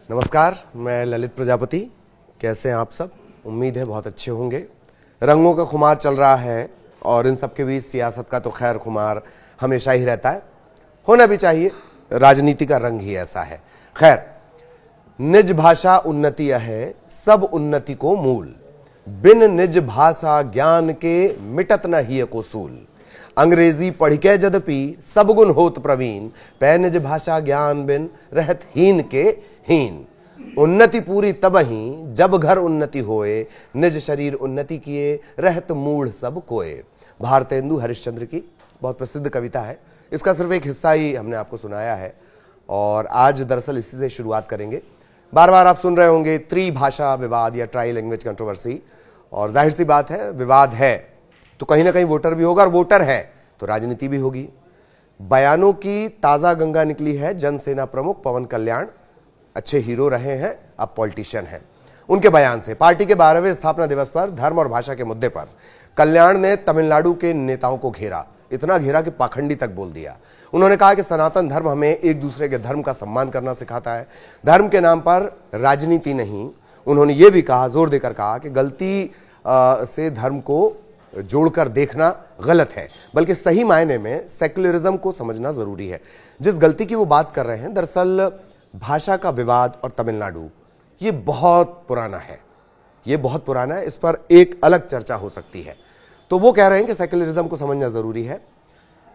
नमस्कार, मैं ललित प्रजापति। कैसे हैं आप सब? उम्मीद है बहुत अच्छे होंगे। रंगों का खुमार चल रहा है और इन सब के बीच सियासत का तो खैर खुमार हमेशा ही रहता है, होना भी चाहिए। राजनीति का रंग ही ऐसा है। खैर, निज भाषा उन्नति है, सब उन्नति को मूल। बिन निज भाषा ज्ञान के मिटत न हिय को सूल। अंग्रेजी पढ़ के यद्यपि सब गुण होत प्रवीण, पै निज भाषा ज्ञान बिन रहत हीन के हीन। उन्नति पूरी तबहि जब घर उन्नति होए, निज शरीर उन्नति किए रहत मूढ़ सब कोए। भारतेंदु हरिश्चंद्र की बहुत प्रसिद्ध कविता है। इसका सिर्फ एक हिस्सा ही हमने आपको सुनाया है और आज दरअसल इसी से शुरुआत करेंगे। बार बार आप सुन रहे होंगे त्रिभाषा विवाद या ट्राई लैंग्वेज कंट्रोवर्सी, और जाहिर सी बात है, विवाद है तो कहीं ना कहीं वोटर भी होगा और वोटर है तो राजनीति भी होगी। बयानों की ताज़ा गंगा निकली है। जनसेना प्रमुख पवन कल्याण अच्छे हीरो रहे हैं, अब पॉलिटिशियन हैं। उनके बयान से पार्टी के 12वें स्थापना दिवस पर धर्म और भाषा के मुद्दे पर कल्याण ने तमिलनाडु के नेताओं को घेरा, इतना घेरा कि पाखंडी तक बोल दिया। उन्होंने कहा कि सनातन धर्म हमें एक दूसरे के धर्म का सम्मान करना सिखाता है, धर्म के नाम पर राजनीति नहीं। उन्होंने ये भी कहा, जोर देकर कहा कि गलती से धर्म को जोड़कर देखना गलत है, बल्कि सही मायने में सेक्युलरिज्म को समझना जरूरी है। जिस गलती की वो बात कर रहे हैं, दरअसल भाषा का विवाद और तमिलनाडु, ये बहुत पुराना है। ये बहुत पुराना है, इस पर एक अलग चर्चा हो सकती है। तो वो कह रहे हैं कि सेक्युलरिज्म को समझना जरूरी है।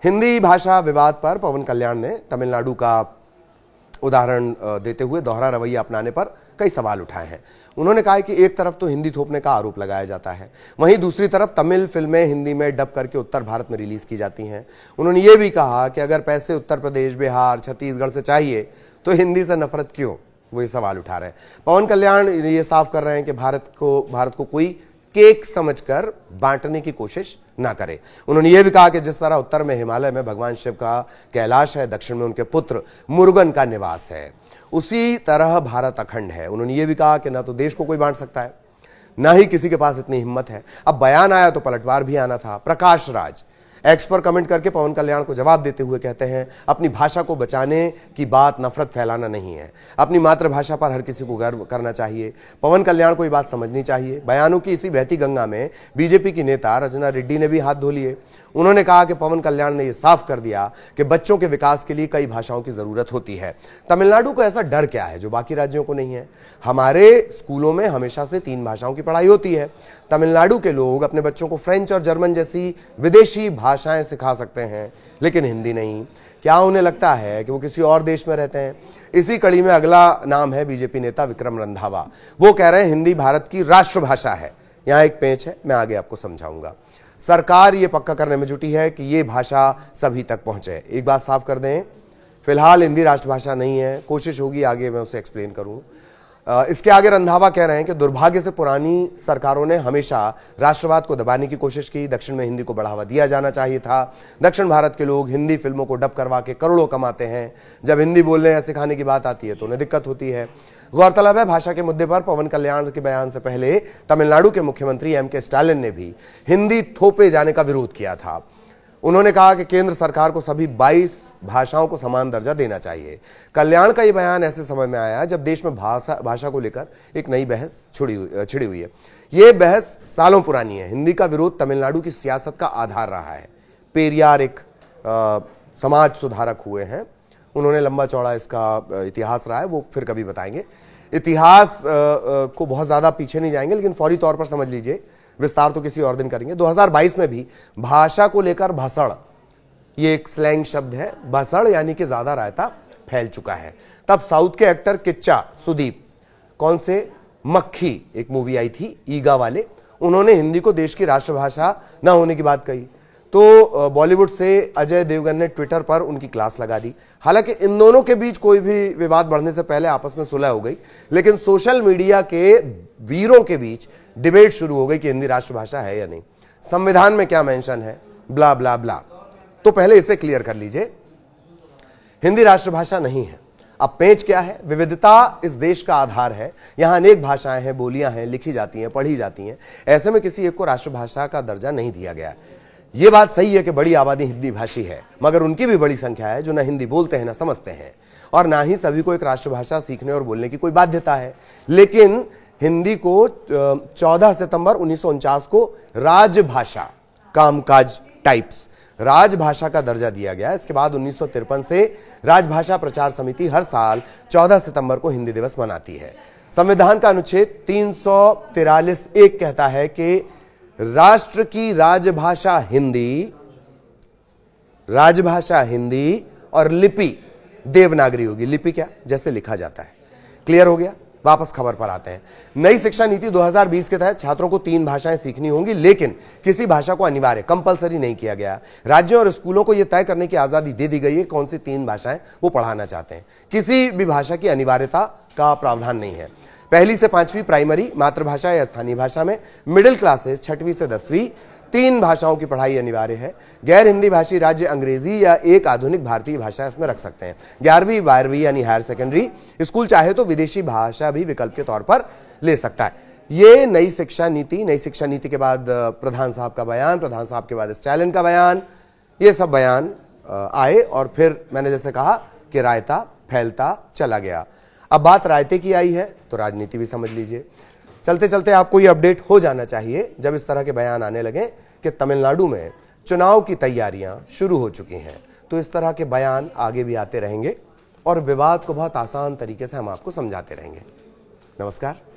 हिंदी भाषा विवाद पर पवन कल्याण ने तमिलनाडु का उदाहरण देते हुए दोहरा रवैया अपनाने पर कई सवाल उठाए हैं। उन्होंने कहा कि एक तरफ तो हिंदी थोपने का आरोप लगाया जाता है, वहीं दूसरी तरफ तमिल फिल्में हिंदी में डब करके उत्तर भारत में रिलीज की जाती हैं। उन्होंने ये भी कहा कि अगर पैसे उत्तर प्रदेश, बिहार, छत्तीसगढ़ से चाहिए तो हिंदी से नफरत क्यों? वो ये सवाल उठा रहे हैं। पवन कल्याण ये साफ कर रहे हैं कि भारत को कोई केक समझकर बांटने की कोशिश ना करे। उन्होंने ये भी कहा कि जिस तरह उत्तर में हिमालय में भगवान शिव का कैलाश है, दक्षिण में उनके पुत्र मुरुगन का निवास है, उसी तरह भारत अखंड है। उन्होंने ये भी कहा कि ना तो देश को कोई बांट सकता है, ना ही किसी के पास इतनी हिम्मत है। अब बयान आया तो पलटवार भी आना था। प्रकाश राज एक्स पर कमेंट करके पवन कल्याण को जवाब देते हुए कहते हैं, अपनी भाषा को बचाने की बात नफरत फैलाना नहीं है, अपनी मातृभाषा पर हर किसी को गर्व करना चाहिए। पवन कल्याण को ये बात समझनी चाहिए। बयानों की इसी बहती गंगा में बीजेपी की नेता रचना रेड्डी ने भी हाथ धो लिए। उन्होंने कहा कि पवन कल्याण ने यह साफ कर दिया कि बच्चों के विकास के लिए कई भाषाओं की जरूरत होती है। तमिलनाडु को ऐसा डर क्या है जो बाकी राज्यों को नहीं है? हमारे स्कूलों में हमेशा से 3 भाषाओं की पढ़ाई होती है। तमिलनाडु के लोग अपने बच्चों को फ्रेंच और जर्मन जैसी विदेशी भाषाएं सिखा सकते हैं, लेकिन हिंदी नहीं। क्या उन्हें लगता है कि वो किसी और देश में रहते हैं? इसी कड़ी में अगला नाम है बीजेपी नेता विक्रम रंधावा। वो कह रहे हैं हिंदी भारत की राष्ट्रभाषा है। यहां एक पेंच है, मैं आगे आपको समझाऊंगा। सरकार ये पक्का करने में जुटी है कि ये भाषा सभी तक पहुंचे। एक बात साफ कर दें, फिलहाल हिंदी राष्ट्रभाषा नहीं है, कोशिश होगी आगे मैं उसे एक्सप्लेन करूं। इसके आगे रंधावा कह रहे हैं कि दुर्भाग्य से पुरानी सरकारों ने हमेशा राष्ट्रवाद को दबाने की कोशिश की। दक्षिण में हिंदी को बढ़ावा दिया जाना चाहिए था। दक्षिण भारत के लोग हिंदी फिल्मों को डब करवा के करोड़ों कमाते हैं। जब हिंदी बोलने या सिखाने की बात आती है तो उन्हें दिक्कत होती है। गौरतलब है, भाषा के मुद्दे पर पवन कल्याण के बयान से पहले तमिलनाडु के मुख्यमंत्री एम के स्टालिन ने भी हिंदी थोपे जाने का विरोध किया था। उन्होंने कहा कि केंद्र सरकार को सभी 22 भाषाओं को समान दर्जा देना चाहिए। कल्याण का यह बयान ऐसे समय में आया जब देश में भाषा को लेकर एक नई बहस छिड़ी हुई है। यह बहस सालों पुरानी है। हिंदी का विरोध तमिलनाडु की सियासत का आधार रहा है। पेरियार एक समाज सुधारक हुए हैं, उन्होंने लंबा चौड़ा इसका इतिहास रहा है, वो फिर कभी बताएंगे। इतिहास को बहुत ज़्यादा पीछे नहीं जाएंगे, लेकिन फौरी तौर पर समझ लीजिए, विस्तार तो किसी और दिन करेंगे। 2022 में भी भाषा को लेकर भसड़, ये एक स्लैंग शब्द है, भसड़ यानी कि ज्यादा रायता फैल चुका है। तब साउथ के एक्टर किच्चा सुदीप, कौन से मक्खी एक मूवी आई थी ईगा वाले, उन्होंने हिंदी को देश की राष्ट्रभाषा न होने की बात कही तो बॉलीवुड से अजय देवगन ने ट्विटर पर उनकी क्लास लगा दी। हालांकि इन दोनों के बीच कोई भी विवाद बढ़ने से पहले आपस में सुलह हो गई, लेकिन सोशल मीडिया के वीरों के बीच डिबेट शुरू हो गई कि हिंदी राष्ट्रभाषा है या नहीं, संविधान में क्या मेंशन है, ब्ला ब्ला ब्ला। तो पहले इसे क्लियर कर लीजिए, हिंदी राष्ट्रभाषा नहीं है। अब पेच क्या है? विविधता इस देश का आधार है। यहां अनेक भाषाएं हैं, बोलियां हैं, लिखी जाती हैं, पढ़ी जाती हैं। ऐसे में किसी एक को राष्ट्रभाषा का दर्जा नहीं दिया गया। ये बात सही है कि बड़ी आबादी हिंदी भाषी है, मगर उनकी भी बड़ी संख्या है जो न हिंदी बोलते हैं न समझते हैं। और ना ही सभी को एक राष्ट्रभाषा सीखने और बोलने की कोई बाध्यता है। लेकिन हिंदी को 14 सितंबर 1949 को राजभाषा, कामकाज टाइप्स राजभाषा का दर्जा दिया गया। इसके बाद 1953 से राजभाषा प्रचार समिति हर साल 14 सितंबर को हिंदी दिवस मनाती है। संविधान का अनुच्छेद 343(1) कहता है कि राष्ट्र की राजभाषा हिंदी और लिपि देवनागरी होगी। लिपि क्या? जैसे लिखा जाता है। क्लियर हो गया? वापस खबर पर आते हैं। नई शिक्षा नीति 2020 के तहत छात्रों को 3 भाषाएं सीखनी होंगी, लेकिन किसी भाषा को अनिवार्य कंपलसरी नहीं किया गया। राज्यों और स्कूलों को यह तय करने की आजादी दे दी गई है कौन सी 3 भाषाएं वो पढ़ाना चाहते हैं। किसी भी भाषा की अनिवार्यता का प्रावधान नहीं है। 1ली से 5वीं प्राइमरी मातृभाषा या स्थानीय भाषा में, मिडिल क्लासेस 6वीं से 10वीं 3 भाषाओं की पढ़ाई अनिवार्य है। गैर हिंदी भाषी राज्य अंग्रेजी या एक आधुनिक भारतीय भाषा इसमें रख सकते हैं। 11वीं 12वीं यानी हायर सेकेंडरी स्कूल चाहे तो विदेशी भाषा भी विकल्प के तौर पर ले सकता है। ये नई शिक्षा नीति के बाद प्रधान साहब का बयान, प्रधान साहब के बाद स्टालिन का बयान, ये सब बयान आए और फिर मैंने जैसे कहा कि रायता फैलता चला गया। अब बात रायते की आई है तो राजनीति भी समझ लीजिए। चलते चलते आपको ये अपडेट हो जाना चाहिए जब इस तरह के बयान आने लगे कि तमिलनाडु में चुनाव की तैयारियां शुरू हो चुकी हैं, तो इस तरह के बयान आगे भी आते रहेंगे और विवाद को बहुत आसान तरीके से हम आपको समझाते रहेंगे। नमस्कार।